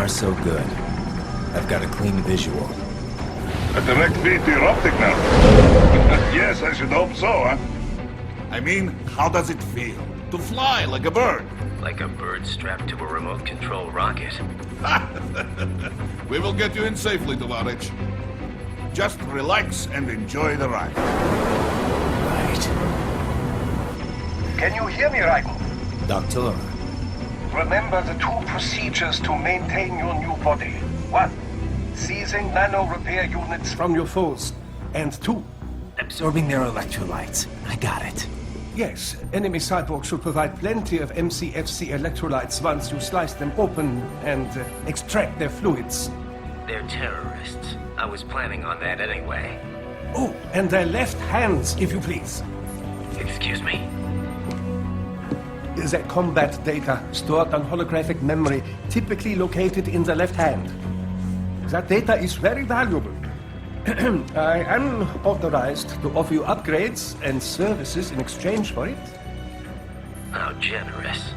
far, so good. I've got a clean visual. A direct feed to your optic nerve. Yes, I should hope so, huh? I mean, how does it feel? To fly like a bird? Like a bird strapped to a remote control rocket. We will get you in safely, Tovarich. Just relax and enjoy the ride. Right. Can you hear me, Raiden? Doctor, Remember the two procedures to maintain your new body. 1. Seizing nano-repair units from your foes. And 2. absorbing their electrolytes. I got it. Yes, enemy cyborgs should provide plenty of MCFC electrolytes once you slice them open and extract their fluids. They're terrorists. I was planning on that anyway. Oh, and their left hands, if you please. Excuse me? The combat data stored on holographic memory, typically located in the left hand. That data is very valuable. I am authorized to offer you upgrades and services in exchange for it. How generous.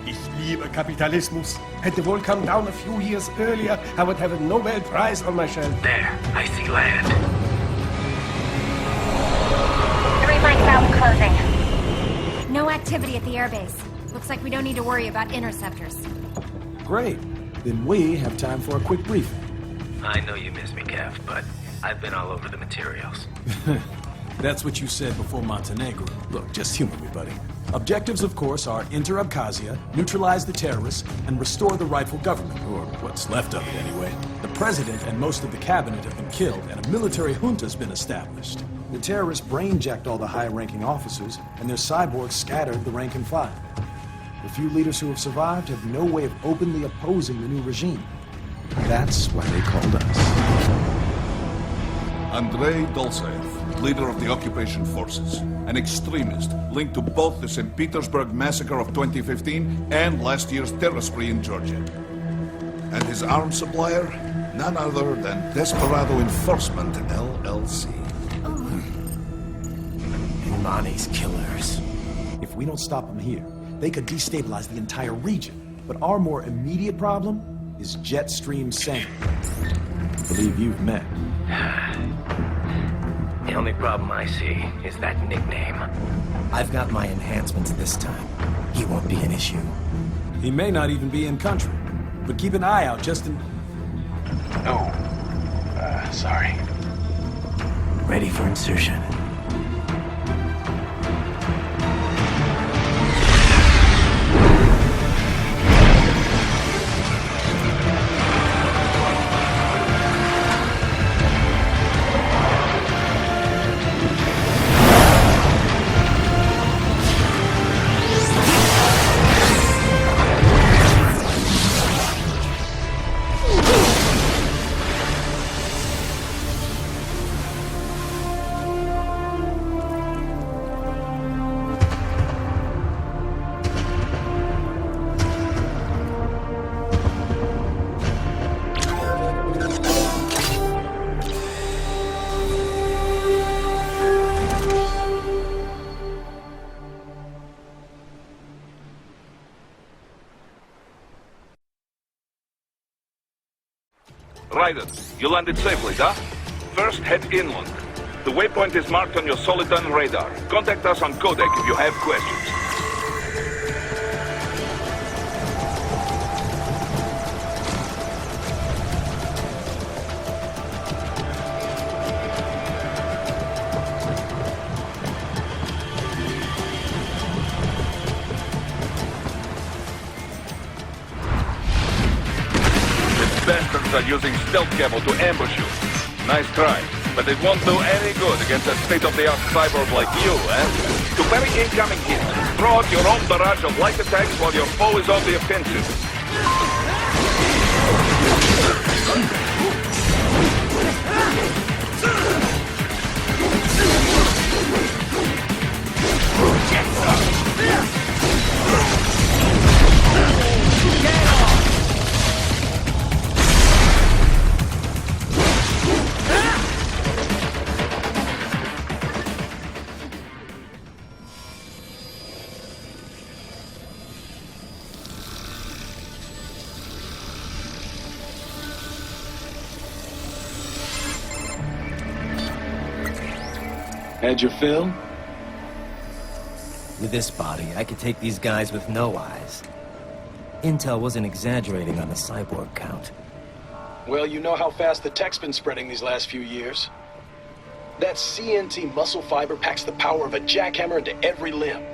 Ich liebe Kapitalismus. Had the wall come down a few years earlier, I would have a Nobel Prize on my shelf. There, I see land. 3 mics out closing. No activity at the airbase. Looks like we don't need to worry about interceptors. Great. Then we have time for a quick briefing. I know you miss me, Kev, but I've been all over the materials. That's what you said before Montenegro. Look, just humor me, buddy. Objectives, of course, are enter Abkhazia, neutralize the terrorists, and restore the rightful government, or what's left of it anyway. The president and most of the cabinet have been killed, and a military junta's been established. The terrorists brain-jacked all the high-ranking officers, and their cyborgs scattered the rank and file. The few leaders who have survived have no way of openly opposing the new regime. That's why they called us. Andrei Dolzaev, leader of the occupation forces, an extremist linked to both the St. Petersburg massacre of 2015 and last year's terror spree in Georgia. And his arms supplier, none other than Desperado Enforcement LLC. Imani's killers. If we don't stop them here, they could destabilize the entire region. But our more immediate problem is Jetstream Sam. I believe you've met. The only problem I see is that nickname. I've got my enhancements this time. He won't be an issue. He may not even be in country. But keep an eye out just in... Oh, sorry. Ready for insertion. Raiden, you landed safely, huh? First, head inland. The waypoint is marked on your Soliton radar. Contact us on Codec if you have questions. Bastards are using stealth cable to ambush you. Nice try, but it won't do any good against a state-of-the-art cyborg like you, eh? To parry incoming hits, throw out your own barrage of light attacks while your foe is on the offensive. Had your fill? With this body, I could take these guys with no eyes. Intel wasn't exaggerating on the cyborg count. Well, you know how fast the tech's been spreading these last few years. That CNT muscle fiber packs the power of a jackhammer into every limb.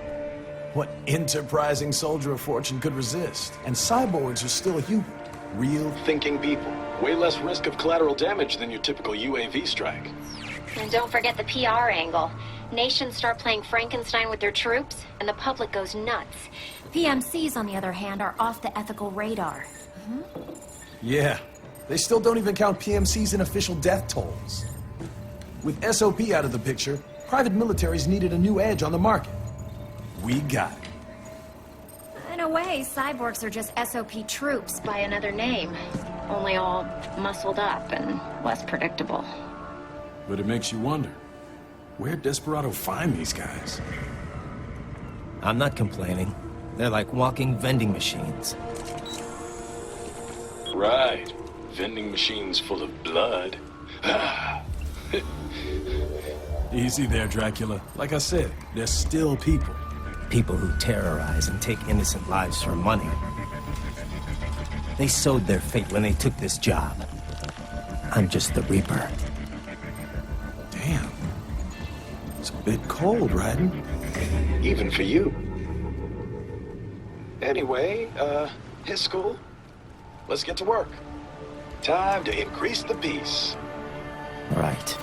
What enterprising soldier of fortune could resist? And cyborgs are still human. Real Thinking people. Way less risk of collateral damage than your typical UAV strike. And don't forget the PR angle. Nations start playing Frankenstein with their troops, and the public goes nuts. PMCs, on the other hand, are off the ethical radar. Yeah. They still don't even count PMCs in official death tolls. With SOP out of the picture, private militaries needed a new edge on the market. We got it. In a way, cyborgs are just SOP troops by another name. Only all muscled up and less predictable. But it makes you wonder, where'd Desperado find these guys? I'm not complaining. They're like walking vending machines. Right. Vending machines full of blood. Easy there, Dracula. Like I said, they're still people. People who terrorize and take innocent lives for money. They sowed their fate when they took this job. I'm just the Reaper. Damn. It's a bit cold, Raiden. Even for you. Anyway, his school. Let's get to work. Time to increase the peace. Right.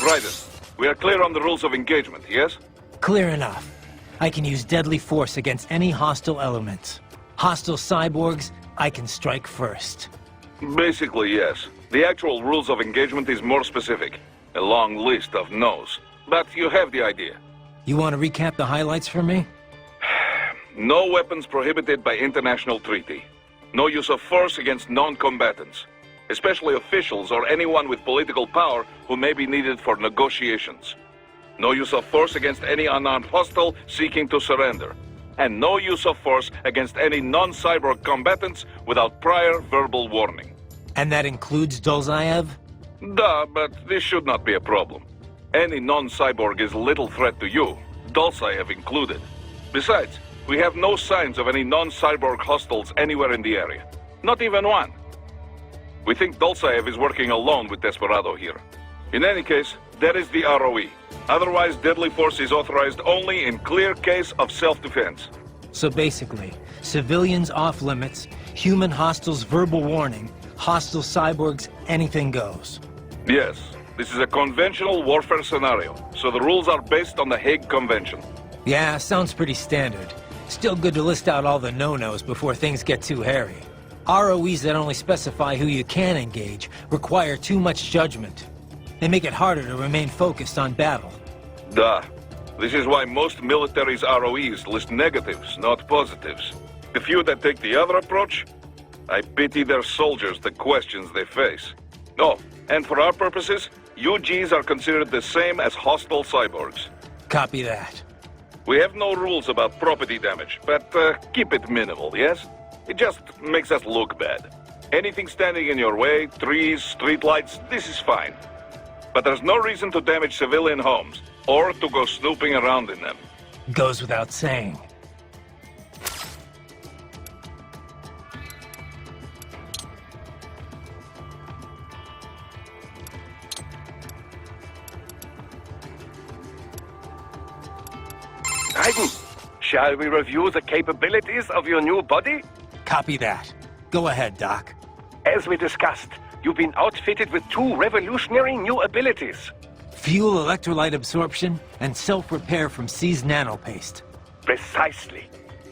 Raiden, we are clear on the rules of engagement, yes? Clear enough. I can use deadly force against any hostile elements. Hostile cyborgs, I can strike first. Basically, yes. The actual rules of engagement is more specific. A long list of no's. But you have the idea. You want to recap the highlights for me? No weapons prohibited by international treaty. No use of force against non-combatants, especially officials or anyone with political power who may be needed for negotiations. No use of force against any unarmed hostile seeking to surrender. And no use of force against any non-cyborg combatants without prior verbal warning. And that includes Dolzaev? Duh, but this should not be a problem. Any non-cyborg is little threat to you, Dolzaev included. Besides, we have no signs of any non-cyborg hostiles anywhere in the area. Not even one. We think Dolzaev is working alone with Desperado here. In any case, that is the ROE. Otherwise, deadly force is authorized only in clear case of self-defense. So basically, civilians off limits, human hostiles verbal warning, hostile cyborgs, anything goes. Yes, this is a conventional warfare scenario, so the rules are based on the Hague Convention. Yeah, sounds pretty standard. Still good to list out all the no-nos before things get too hairy. ROEs that only specify who you can engage require too much judgment. They make it harder to remain focused on battle. Duh. This is why most militaries' ROEs list negatives, not positives. The few that take the other approach, I pity their soldiers the questions they face. Oh, and for our purposes, UGs are considered the same as hostile cyborgs. Copy that. We have no rules about property damage, but keep it minimal, yes? It just makes us look bad. Anything standing in your way, trees, streetlights, this is fine. But there's no reason to damage civilian homes, or to go snooping around in them. Goes without saying. Raiden, shall we review the capabilities of your new body? Copy that. Go ahead, Doc. As we discussed, you've been outfitted with two revolutionary new abilities. Fuel electrolyte absorption and self-repair from seized nanopaste. Precisely.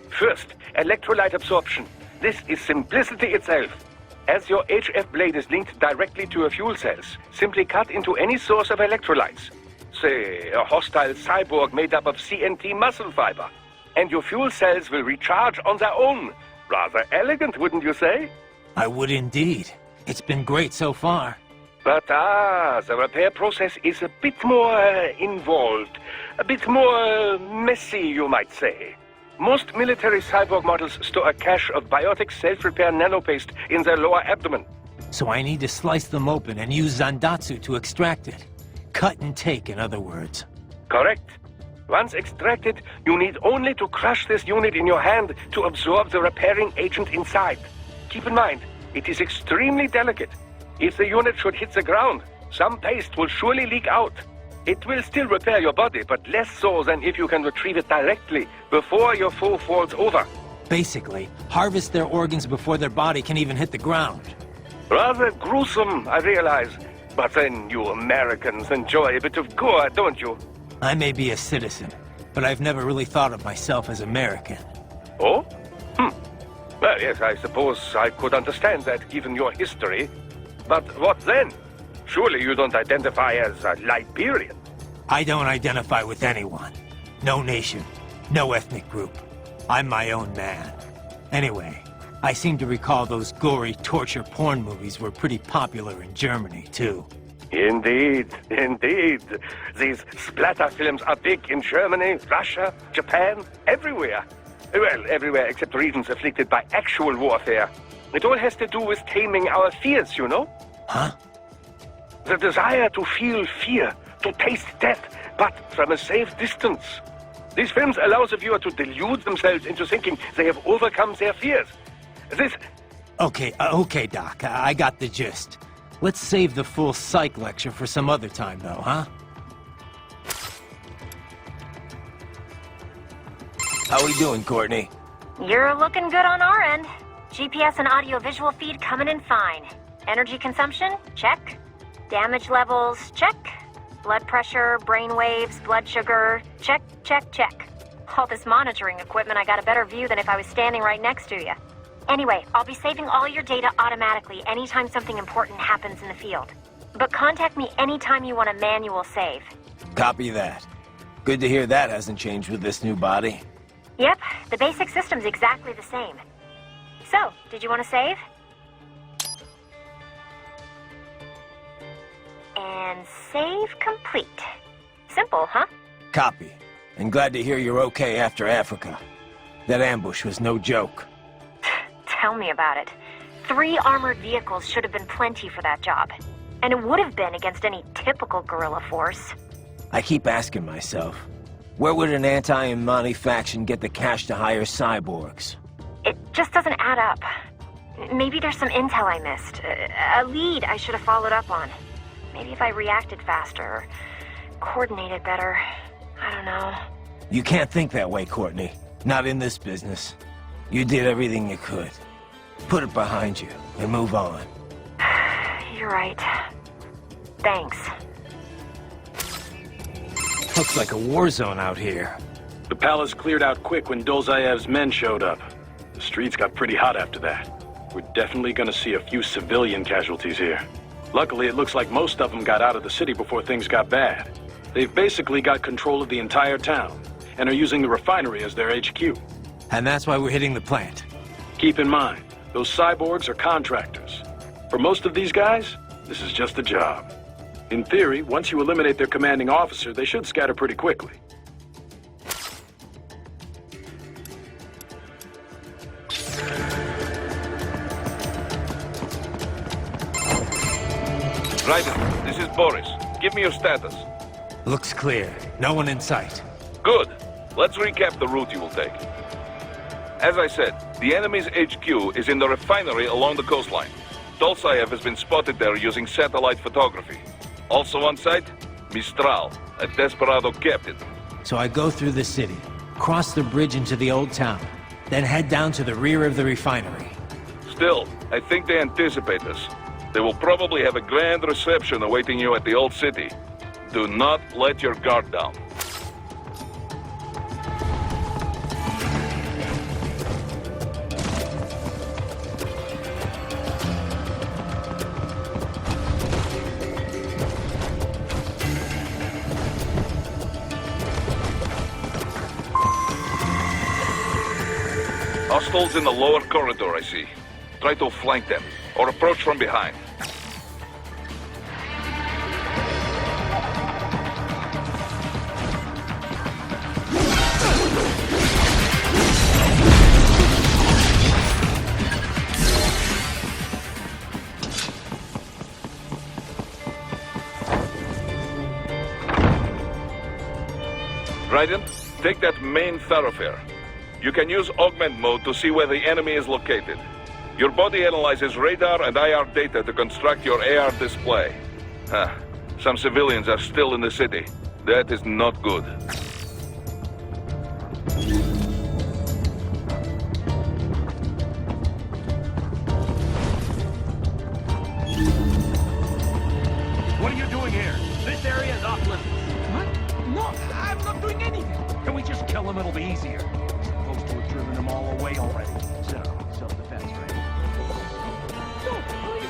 First, electrolyte absorption. This is simplicity itself. As your HF blade is linked directly to your fuel cells, simply cut into any source of electrolytes. Say, a hostile cyborg made up of CNT muscle fiber. and your fuel cells will recharge on their own. Rather elegant, wouldn't you say? I would indeed. It's been great so far. But the repair process is a bit more involved. A bit more messy, you might say. Most military cyborg models store a cache of biotic self-repair nanopaste in their lower abdomen. So I need to slice them open and use Zandatsu to extract it. Cut and take, in other words. Correct. Once extracted, you need only to crush this unit in your hand to absorb the repairing agent inside. Keep in mind, it is extremely delicate. If the unit should hit the ground, some paste will surely leak out. It will still repair your body, but less so than if you can retrieve it directly before your foe falls over. Basically, harvest their organs before their body can even hit the ground. Rather gruesome, I realize. But then you Americans enjoy a bit of gore, don't you? I may be a citizen, but I've never really thought of myself as American. Oh? Well, yes, I suppose I could understand that, given your history. But what then? Surely you don't identify as a Liberian. I don't identify with anyone. No nation, no ethnic group. I'm my own man. Anyway, I seem to recall those gory torture porn movies were pretty popular in Germany, too. Indeed, indeed. These splatter films are big in Germany, Russia, Japan, everywhere. Well, everywhere except regions afflicted by actual warfare. It all has to do with taming our fears, you know? Huh? The desire to feel fear, to taste death, but from a safe distance. These films allow the viewer to delude themselves into thinking they have overcome their fears. This... Okay, Doc, I got the gist. Let's save the full psych lecture for some other time, though, huh? How we doing, Courtney? You're looking good on our end. GPS and audio-visual feed coming in fine. Energy consumption? Check. Damage levels? Check. Blood pressure, brain waves, blood sugar? Check, check, check. All this monitoring equipment, I got a better view than if I was standing right next to you. Anyway, I'll be saving all your data automatically anytime something important happens in the field. But contact me anytime you want a manual save. Copy that. Good to hear that hasn't changed with this new body. Yep, the basic system's exactly the same. So, did you want to save? And save complete. Simple, huh? Copy. And glad to hear you're okay after Africa. That ambush was no joke. Tell me about it. 3 armored vehicles should have been plenty for that job. And it would have been against any typical guerrilla force. I keep asking myself, where would an anti-Imani faction get the cash to hire cyborgs? It just doesn't add up. Maybe there's some intel I missed. A lead I should have followed up on. Maybe if I reacted faster, or coordinated better. I don't know. You can't think that way, Courtney. Not in this business. You did everything you could. Put it behind you and move on. You're right. Thanks. Looks like a war zone out here. The palace cleared out quick when Dolzayev's men showed up. The streets got pretty hot after that. We're definitely gonna see a few civilian casualties here. Luckily, it looks like most of them got out of the city before things got bad. They've basically got control of the entire town, and are using the refinery as their HQ. And that's why we're hitting the plant. Keep in mind, those cyborgs are contractors. For most of these guys, this is just a job. In theory, once you eliminate their commanding officer, they should scatter pretty quickly. Raiden, this is Boris. Give me your status. Looks clear. No one in sight. Good. Let's recap the route you will take. As I said, the enemy's HQ is in the refinery along the coastline. Dolzayev has been spotted there using satellite photography. Also on site, Mistral, a Desperado captain. So I go through the city, cross the bridge into the old town, then head down to the rear of the refinery. Still, I think they anticipate us. They will probably have a grand reception awaiting you at the old city. Do not let your guard down. Hostiles in the lower corridor, I see. Try to flank them, or approach from behind. Raiden, take that main thoroughfare. You can use augment mode to see where the enemy is located. Your body analyzes radar and IR data to construct your AR display. Some civilians are still in the city. That is not good. What are you doing here? This area is off limits. What? No, I'm not doing anything. Can we just kill him? It'll be easier. Supposed to have driven them all away already. So, self-defense, right? No, please,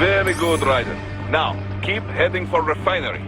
Very good, Raiden. Now, keep heading for refinery.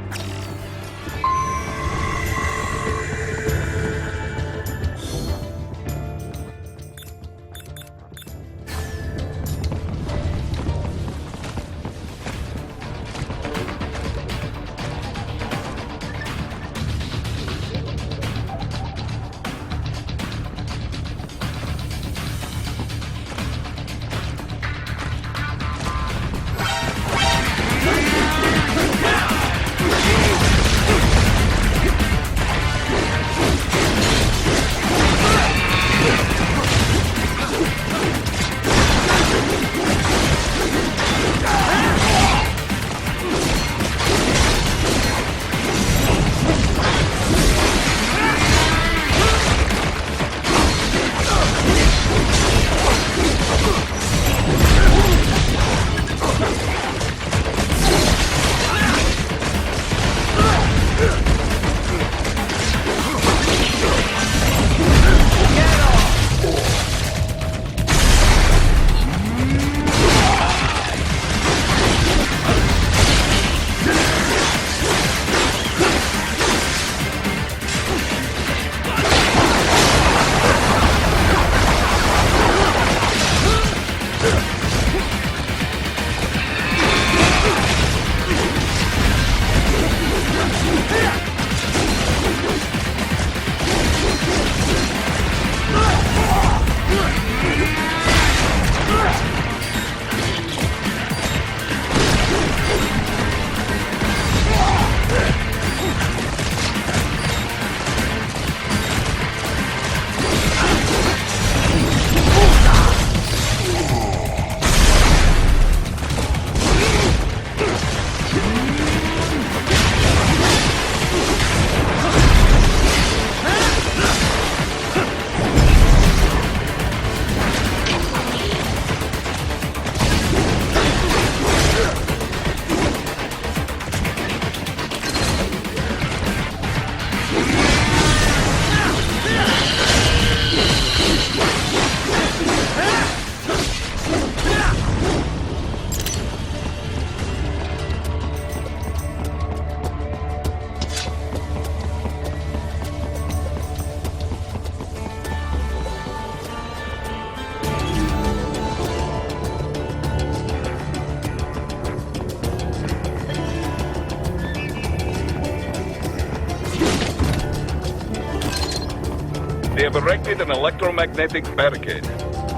They have erected an electromagnetic barricade.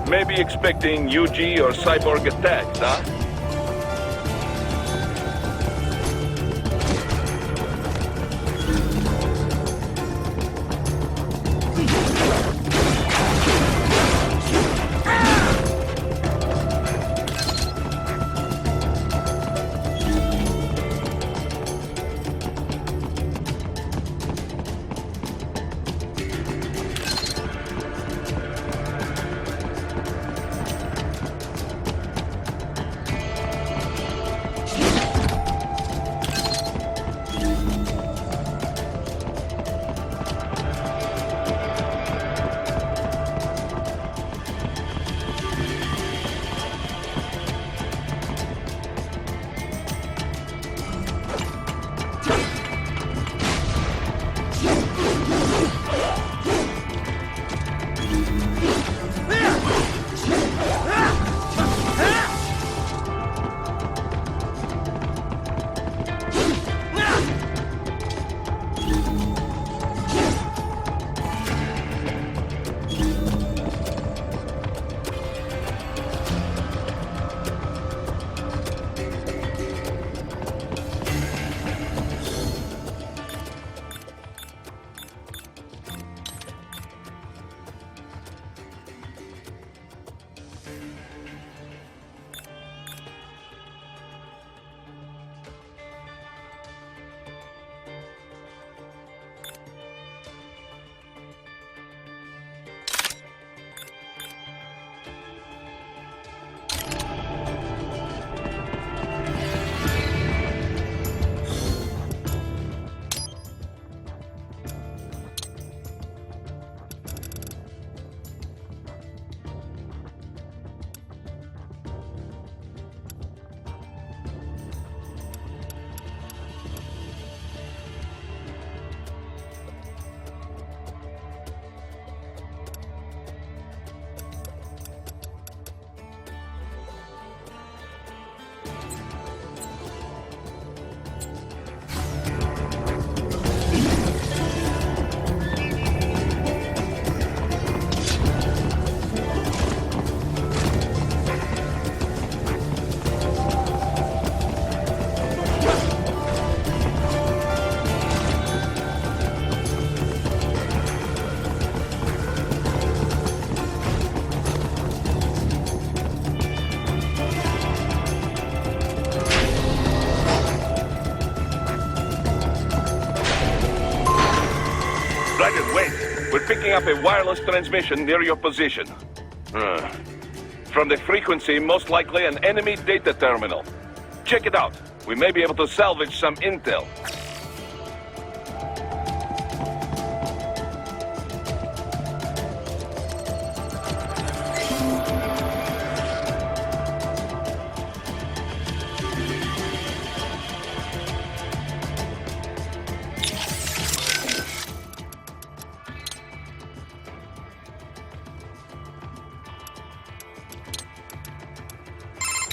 Maybe expecting Yuji or Cyborg attacks, huh? picking up a wireless transmission near your position. From the frequency, most likely an enemy data terminal. Check it out. We may be able to salvage some intel.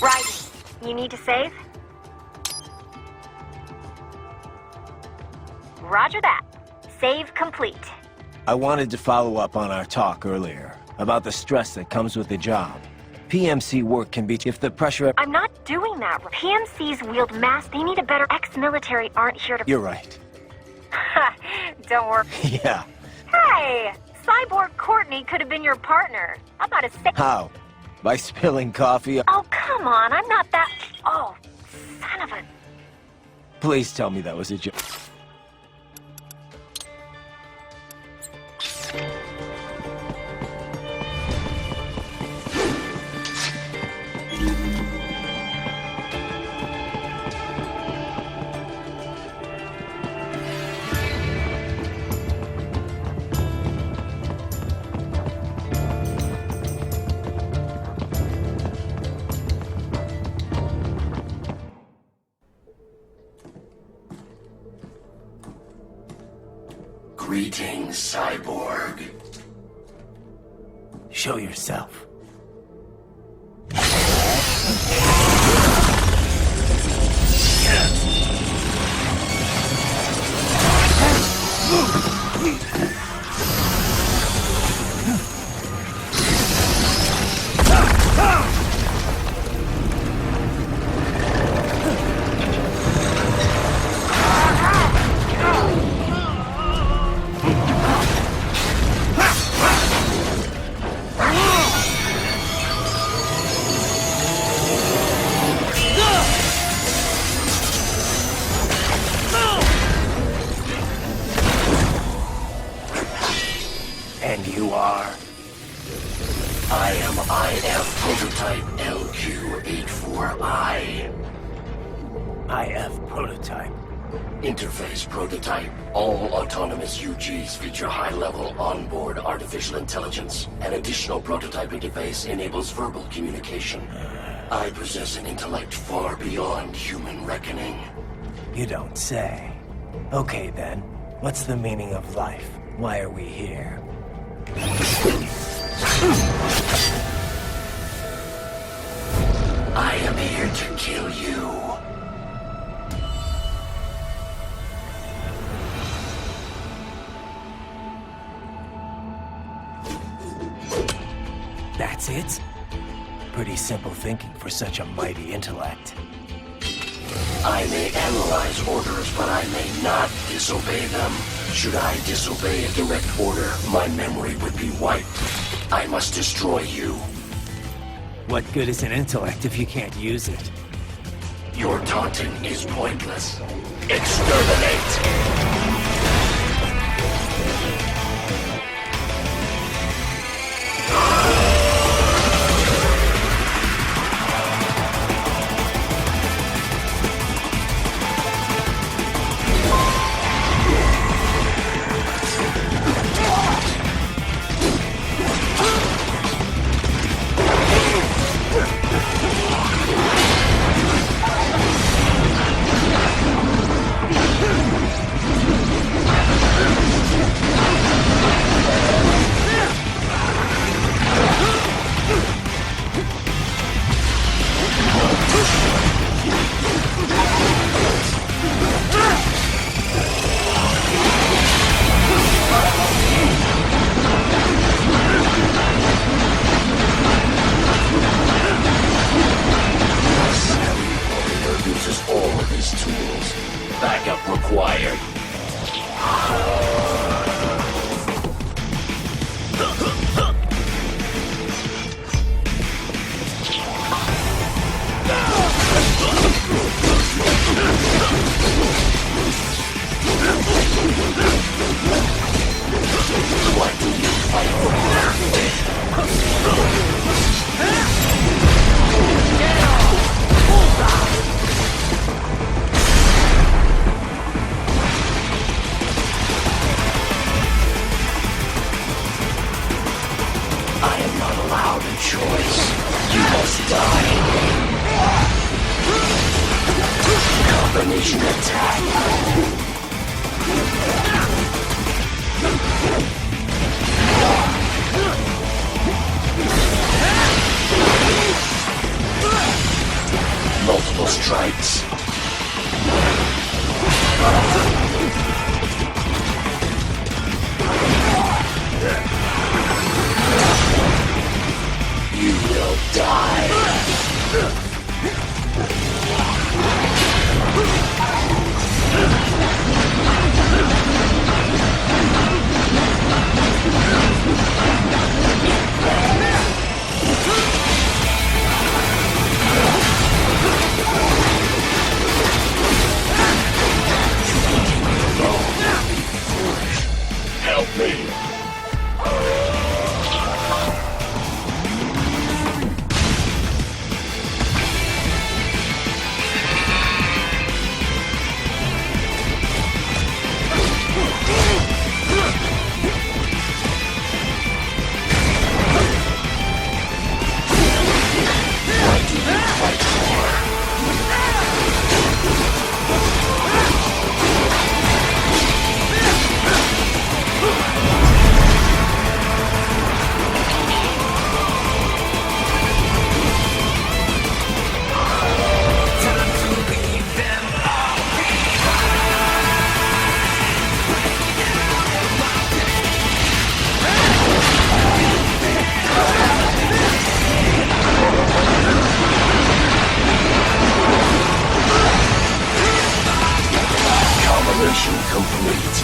Raiden, you need to save? Roger that. Save complete. I wanted to follow up on our talk earlier, about the stress that comes with the job. PMC work can be if the pressure... I'm not doing that. PMCs wield mass. They need a better ex-military aren't here to... You're right. Don't worry. Yeah. Hey! Cyborg Courtney could have been your partner. How about a How? By spilling coffee? Oh, come on. I'm not that... Oh, son of a... Please tell me that was a joke. Greetings, Cyborg. Show yourself. And you are? I am IF Prototype LQ84I. IF Prototype. Interface Prototype. All autonomous UGs feature high-level onboard artificial intelligence. An additional prototype interface enables verbal communication. I possess an intellect far beyond human reckoning. You don't say. Okay then, what's the meaning of life? Why are we here? I am here to kill you. That's it? Pretty simple thinking for such a mighty intellect. I may analyze orders, but I may not disobey them. Should I disobey a direct order, my memory would be wiped. I must destroy you. What good is an intellect if you can't use it? Your taunting is pointless. Exterminate! What do you Elaboration attack. Multiple strikes. You will die. Help me. Mission complete.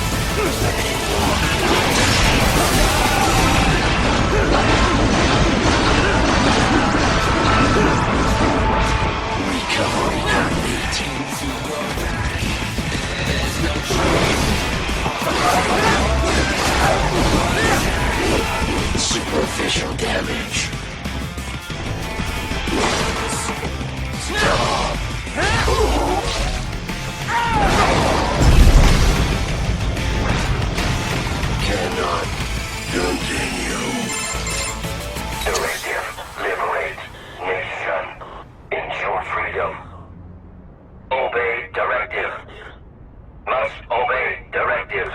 Recovery complete. Superficial damage. Stop. Cannot continue. Directive, liberate, nation, ensure freedom. Obey directive. Must obey directive.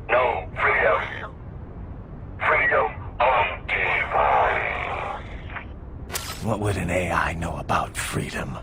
No freedom. Freedom undefined. What would an AI know about freedom?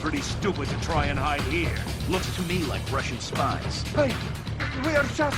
Pretty stupid to try and hide here. Looks to me like Russian spies. Hey, we are just...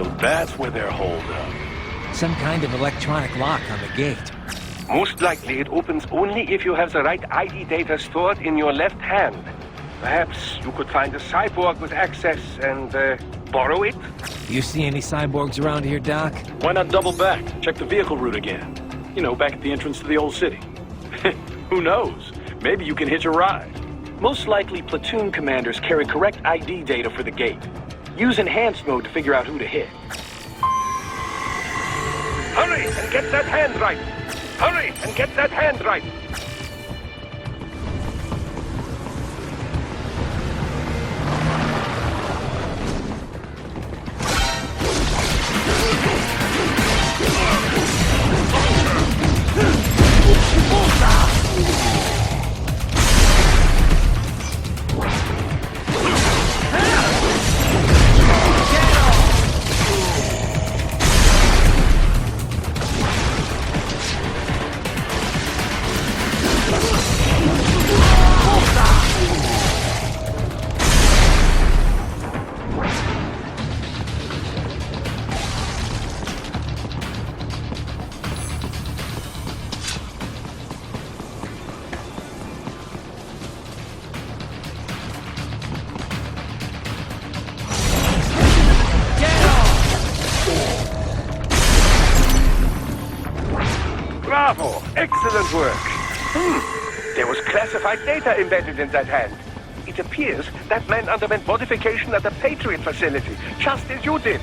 So that's where they're holed up. Some kind of electronic lock on the gate. Most likely it opens only if you have the right ID data stored in your left hand. Perhaps you could find a cyborg with access and borrow it? You see any cyborgs around here, Doc? Why not double back? Check the vehicle route again. You know, back at the entrance to the old city. Who knows? Maybe you can hitch a ride. Most likely, platoon commanders carry correct ID data for the gate. Use enhanced mode to figure out who to hit. Hurry and get that hand right! Hurry and get that hand right! Bravo! Excellent work! There was classified data embedded in that hand. It appears that man underwent modification at the Patriot facility, just as you did.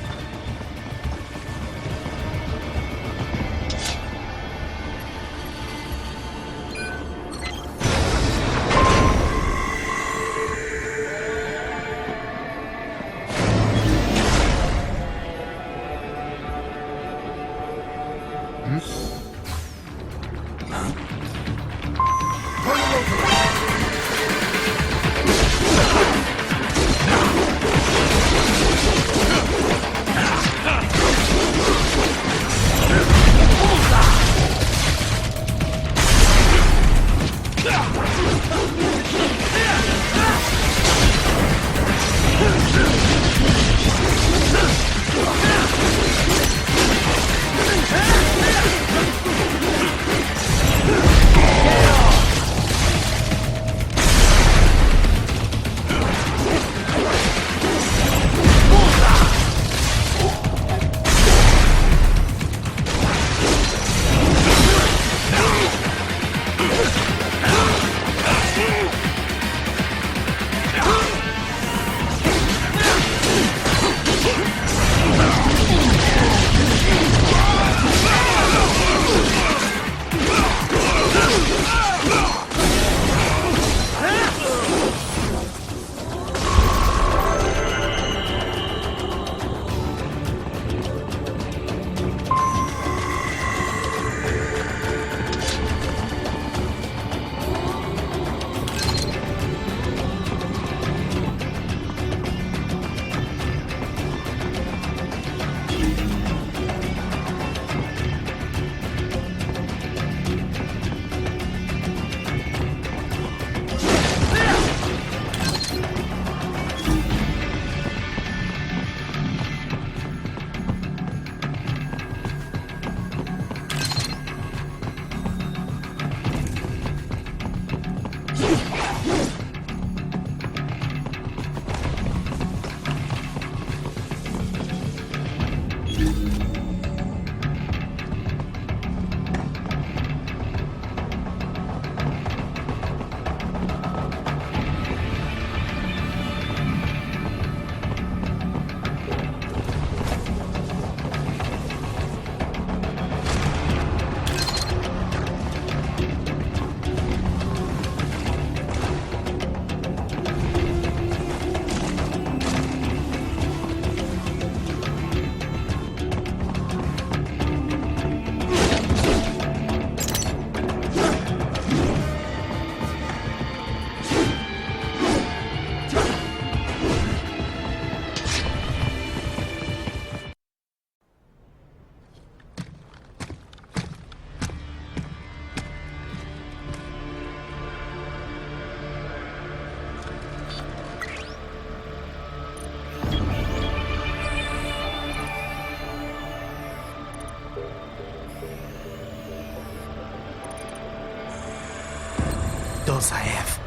Dolzaev.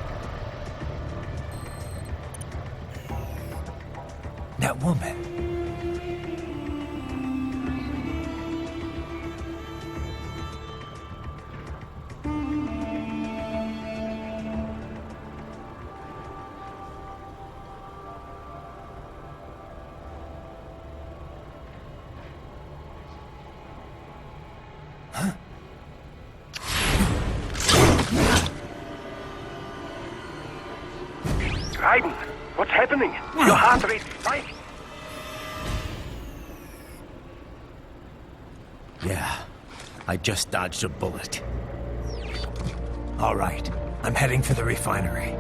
That woman. Raiden, what's happening? Your heart rate spiked. Yeah, I just dodged a bullet. All right, I'm heading for the refinery.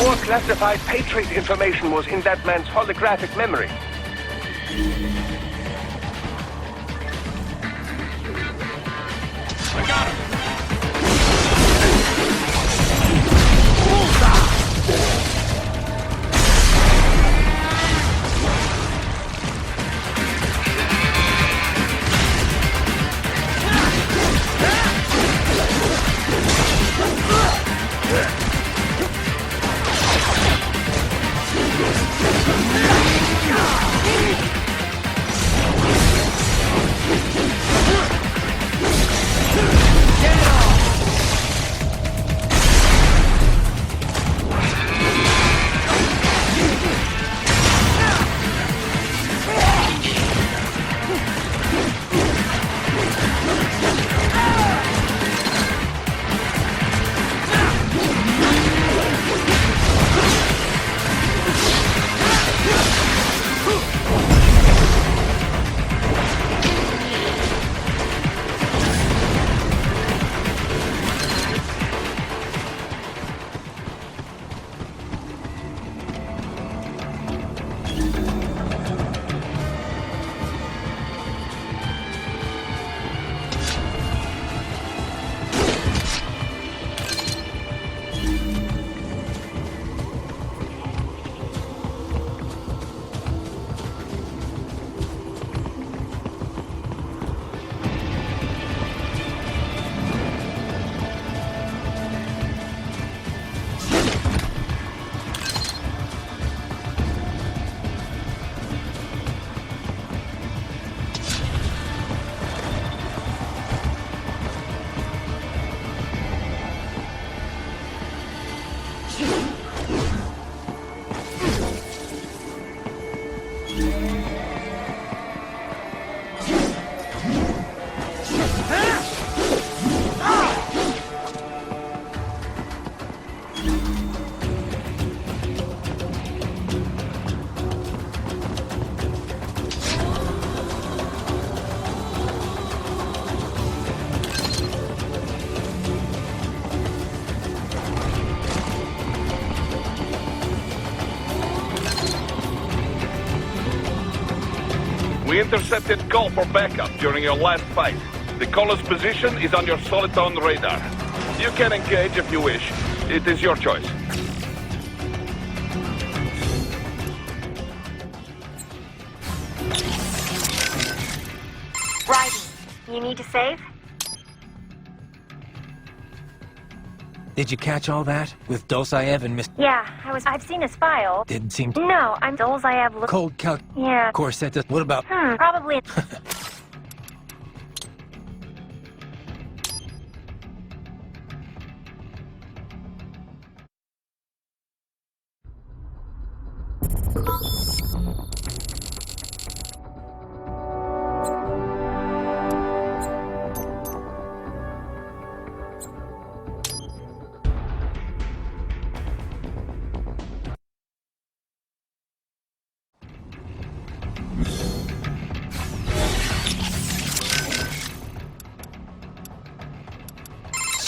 More classified Patriot information was in that man's holographic memory. I got him! We intercepted call for backup during your last fight. The caller's position is on your Soliton radar. You can engage if you wish. It is your choice. Raiden, you need to save? Did you catch all that? With Dolzaev and Miss... Yeah, I've seen his file. Didn't seem to... No, I'm Dolzaev. Cold calc... Yeah. Of course, that does... What about... Probably...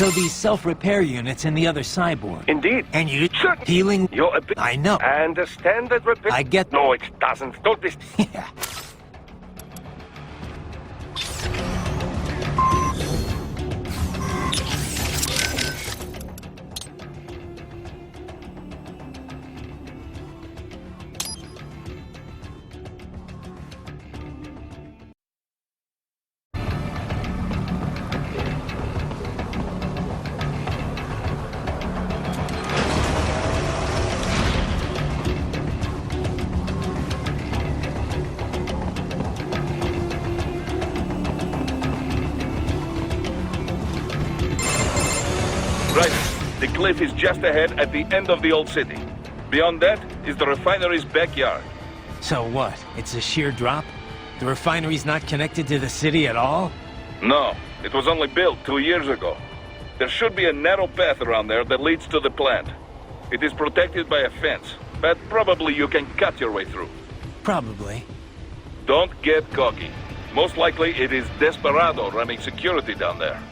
So these self-repair units in the other cyborg. Indeed. And you... Sure. Healing... You're a bit... I know. I understand that repair... I get... No, it doesn't. Don't be... Yeah. Right. The cliff is just ahead at the end of the old city. Beyond that is the refinery's backyard. So what? It's a sheer drop? The refinery's not connected to the city at all? No, it was only built 2 years ago. There should be a narrow path around there that leads to the plant. It is protected by a fence, but probably you can cut your way through. Probably. Don't get cocky. Most likely it is Desperado running security down there.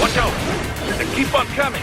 Watch out! And keep on coming!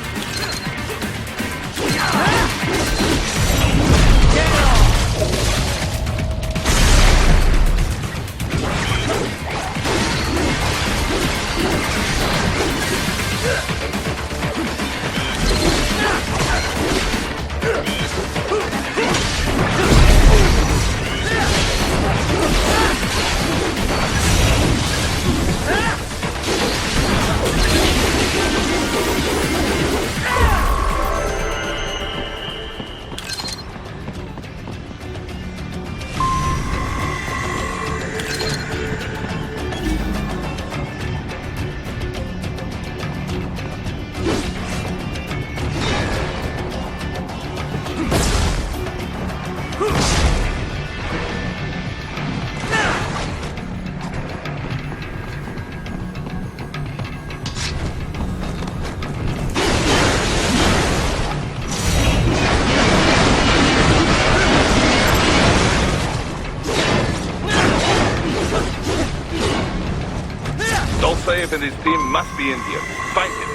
Dolcev and his team must be in here. Find him.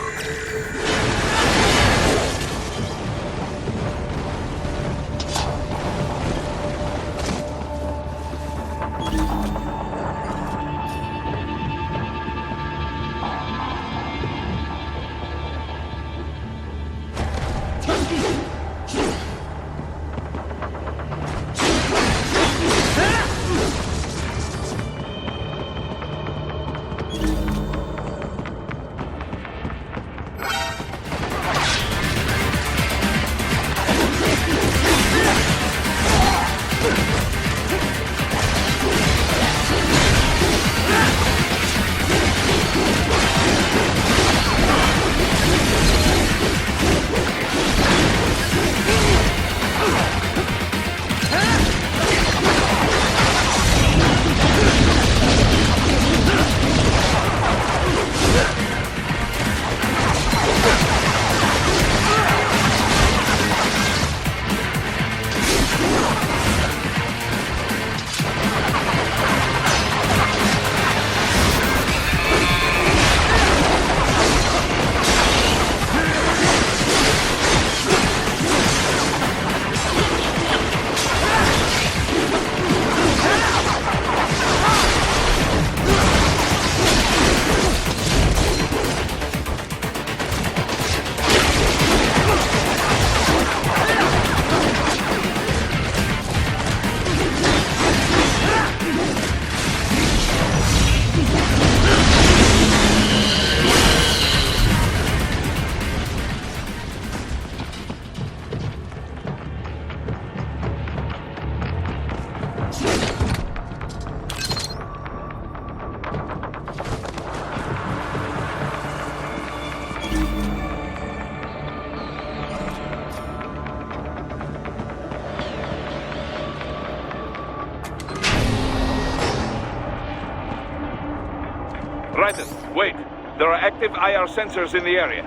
Raiden, wait. There are active IR sensors in the area.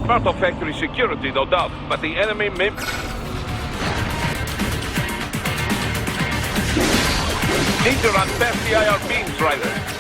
Part of factory security, no doubt, but the enemy may... Need to run past the IR beams, Raiden.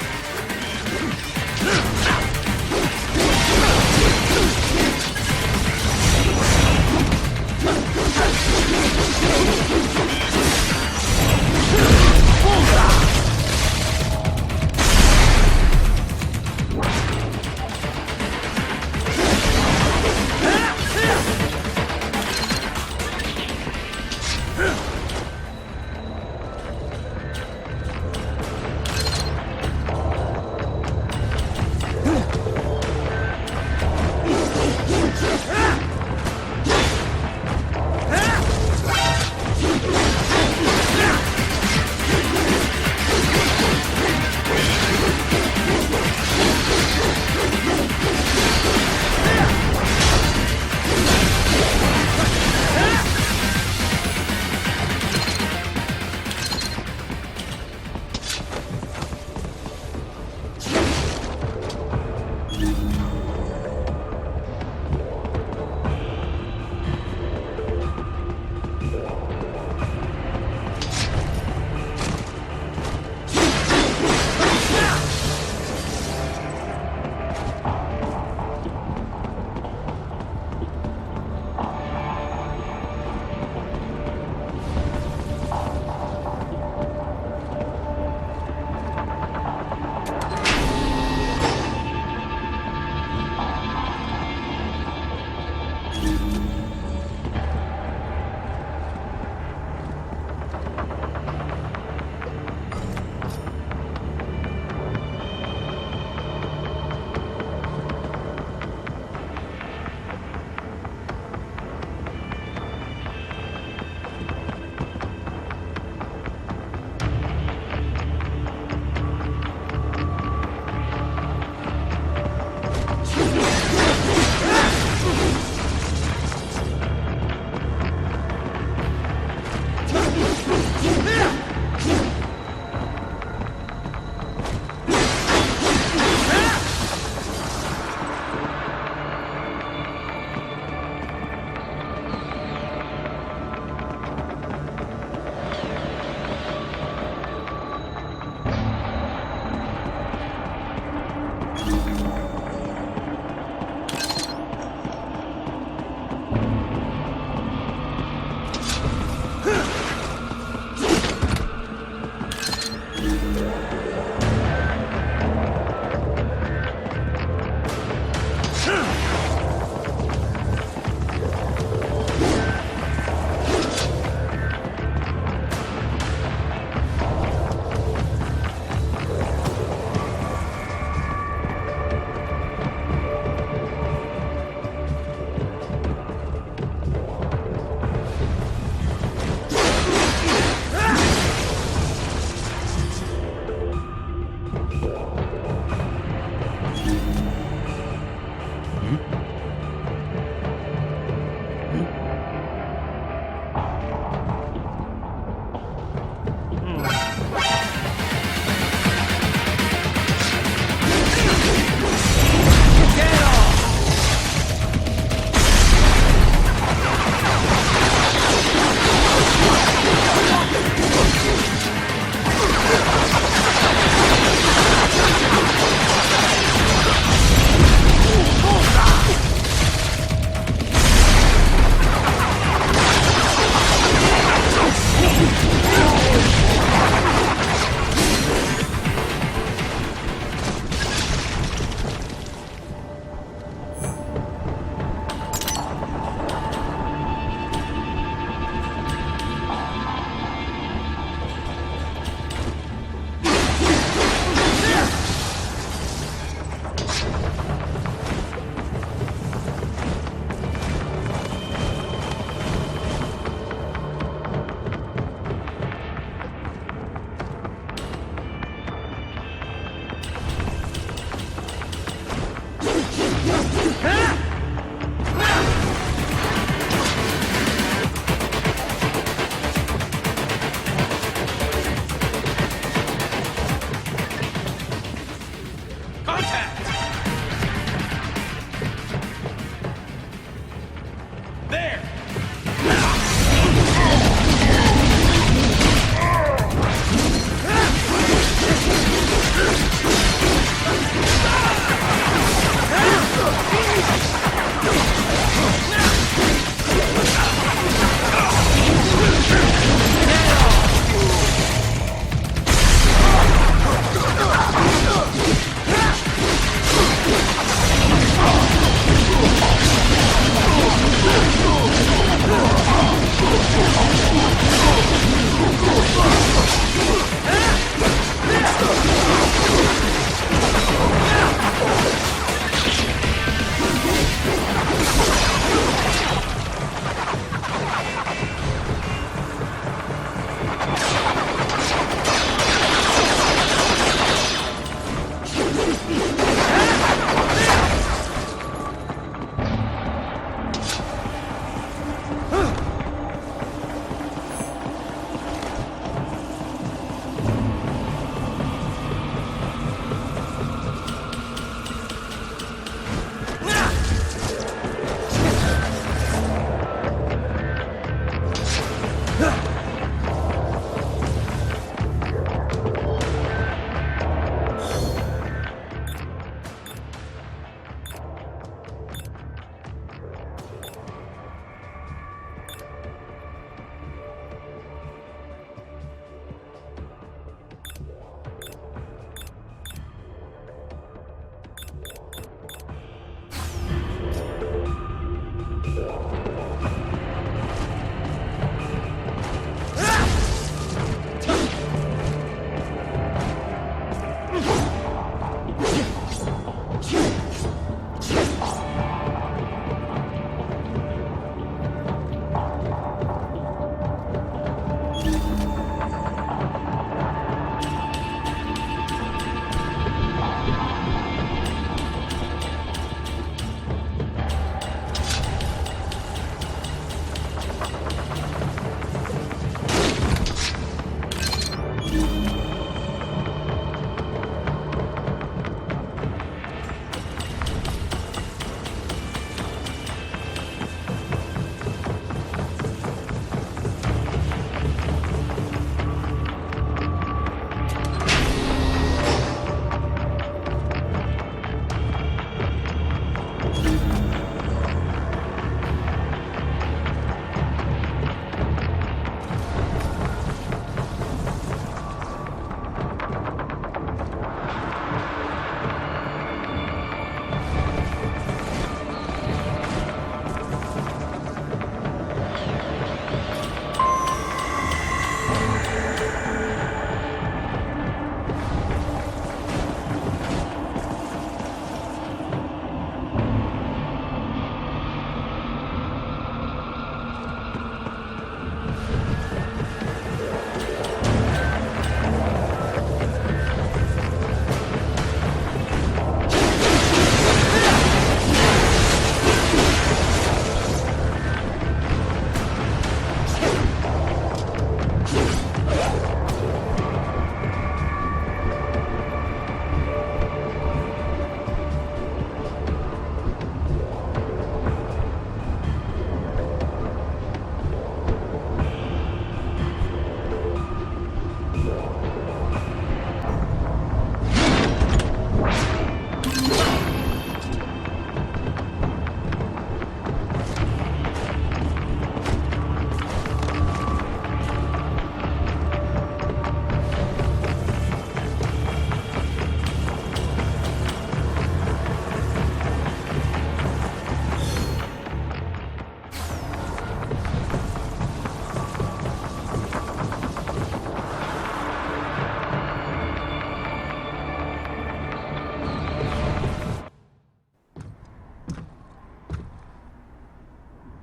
There!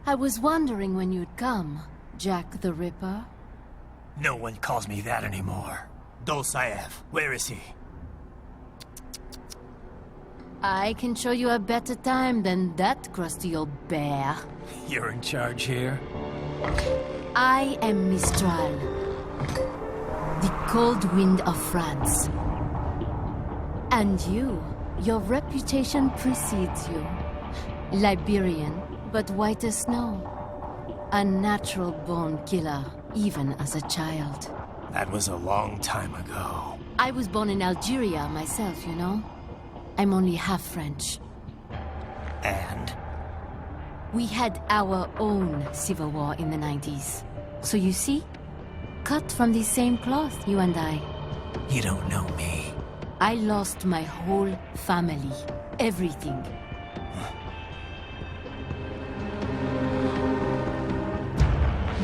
I was wondering when you'd come, Jack the Ripper. No one calls me that anymore. Dosaev, where is he? I can show you a better time than that crusty old bear. You're in charge here? I am Mistral, the cold wind of France. And you, your reputation precedes you. Liberian, but white as snow. A natural-born killer, even as a child. That was a long time ago. I was born in Algeria myself, you know? I'm only half French. And? We had our own civil war in the 90s. So you see? Cut from the same cloth, you and I. You don't know me. I lost my whole family. Everything.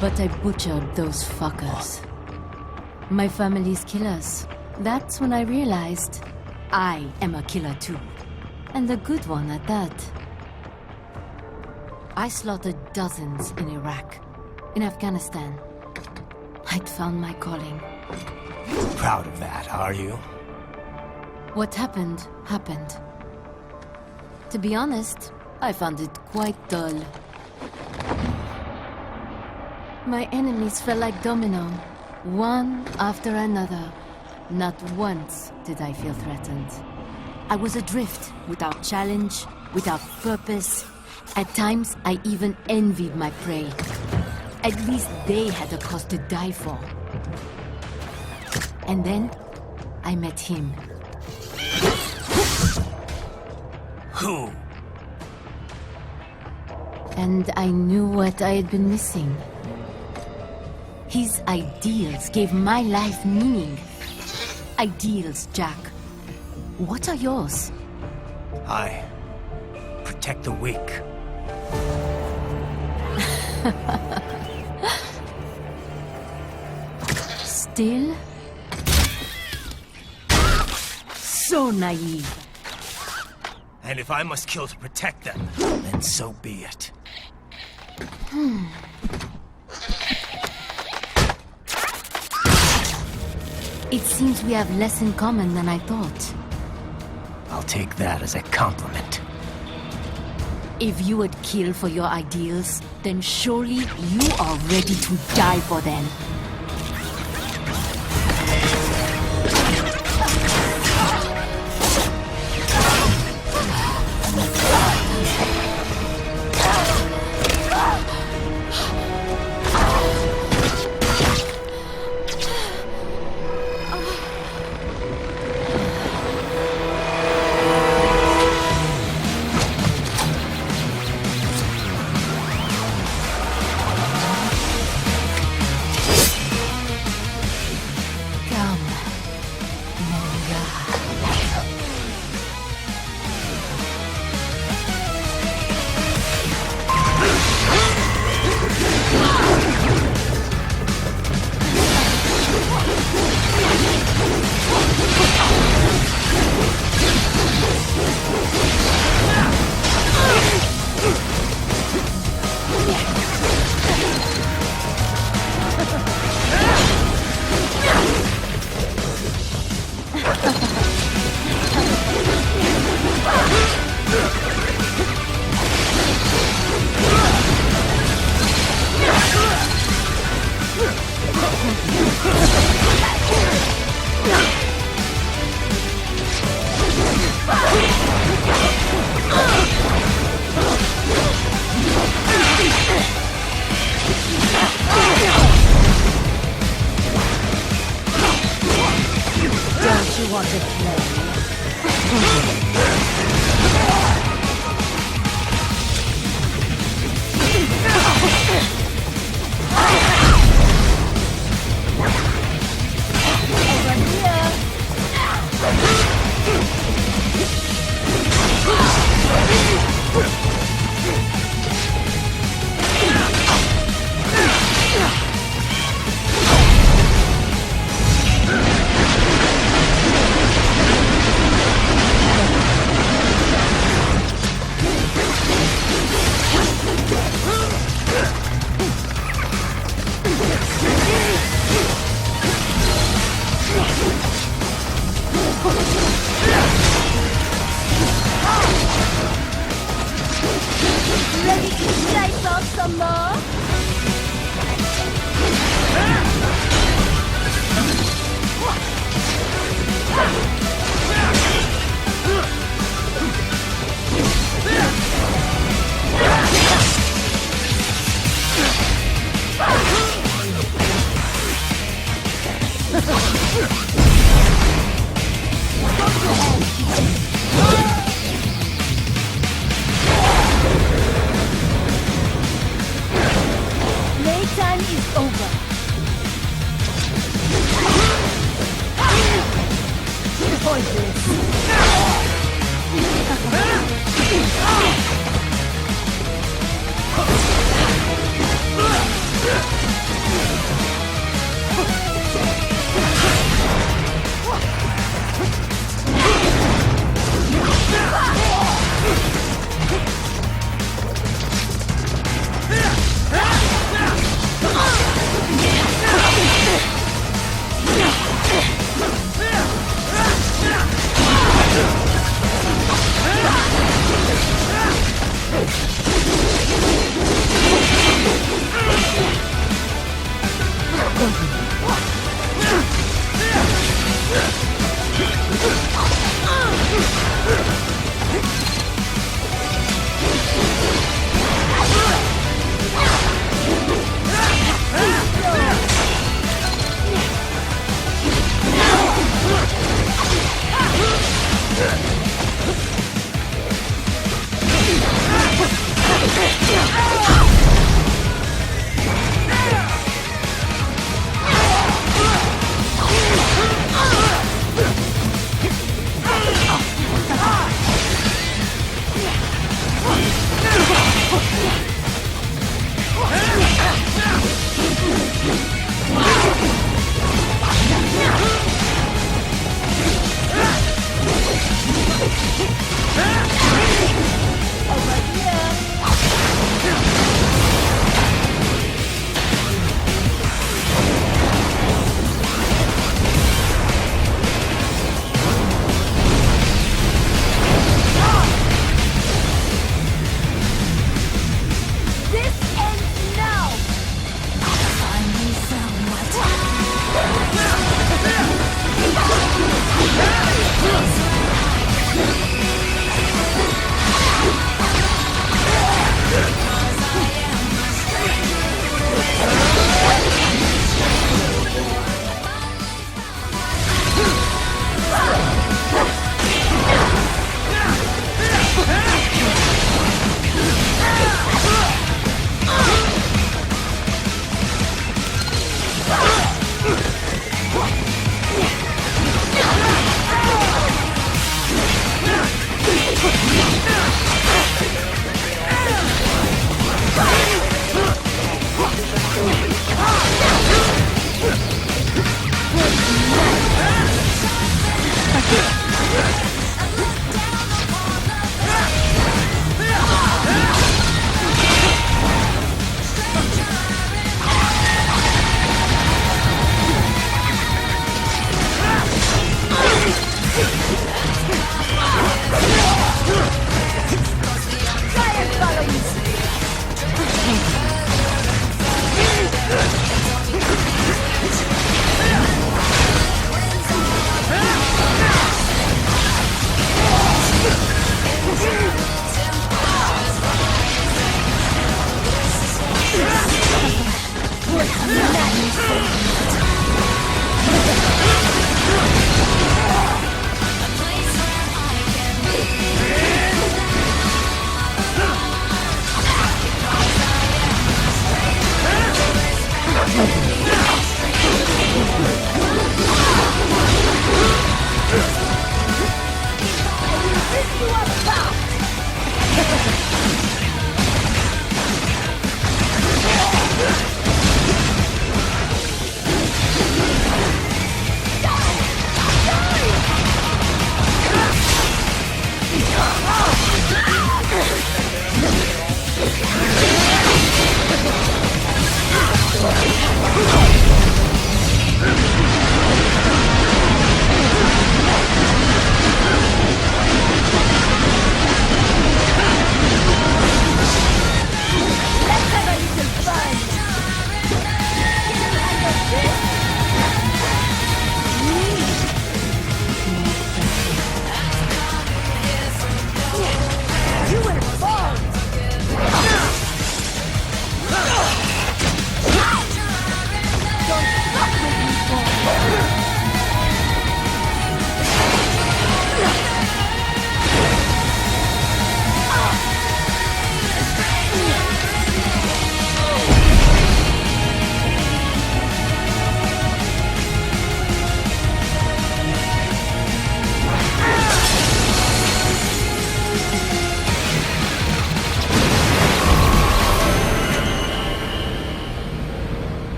But I butchered those fuckers. My family's killers. That's when I realized I am a killer too. And a good one at that. I slaughtered dozens in Iraq, in Afghanistan. I'd found my calling. Proud of that, are you? What happened, happened. To be honest, I found it quite dull. My enemies fell like domino, one after another. Not once did I feel threatened. I was adrift, without challenge, without purpose. At times, I even envied my prey. At least they had a cause to die for. And then, I met him. Who? And I knew what I had been missing. His ideals gave my life meaning. Ideals, Jack. What are yours? I protect the weak. Still? So naive. And if I must kill to protect them, then so be it. It seems we have less in common than I thought. I'll take that as a compliment. If you would kill for your ideals, then surely you are ready to die for them.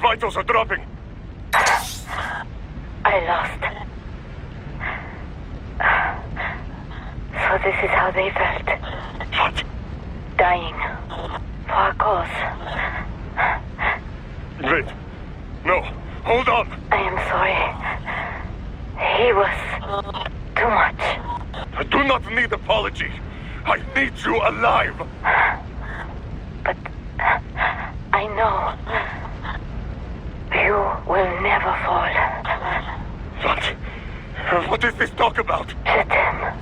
Vitals are dropping. I lost. So this is how they felt. What? Dying. For a cause. Wait. No. Hold on. I am sorry. He was too much. I do not need apology. I need you alive. But I know you will never fall. What is this talk about? Je t'aime.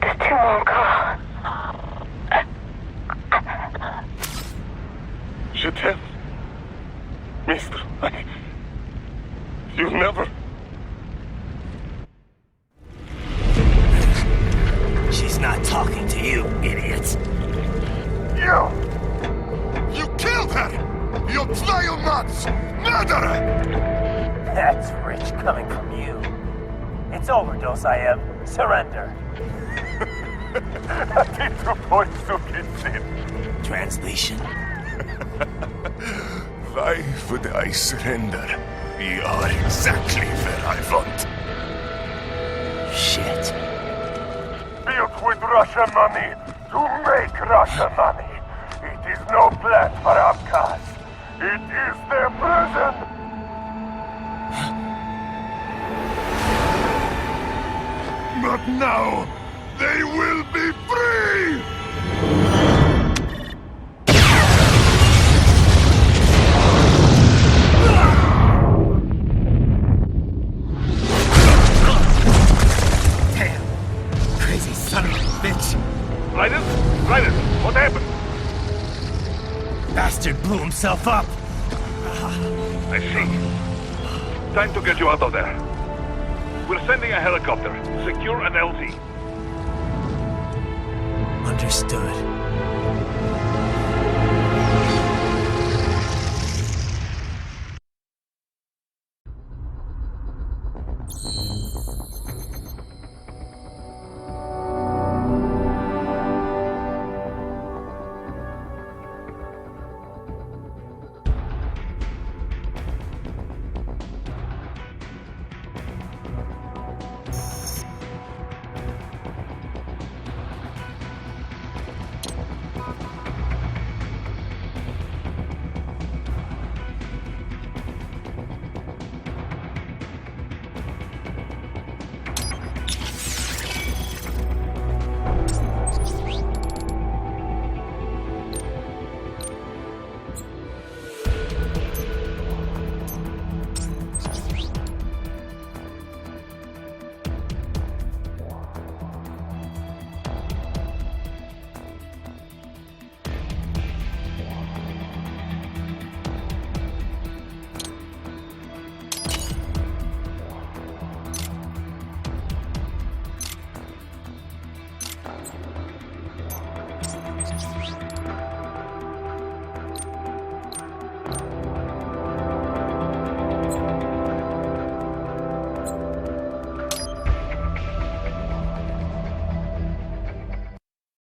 The two encore. Je t'aime. Mister, you never... She's not talking to you, idiot. You killed her! You trial nuts! Murderer! That's rich coming from you. It's overdose, I am. Surrender. Translation. Why would I surrender? We are exactly where I want. Shit. Built with Russian money to make Russian money. It is no plan for Abkhaz. It is their prison. But now, they will be free! Damn! Crazy son of a bitch! Raiden? Raiden, what happened? Bastard blew himself up! I see. Time to get you out of there. We're sending a helicopter. Secure an LZ. Understood.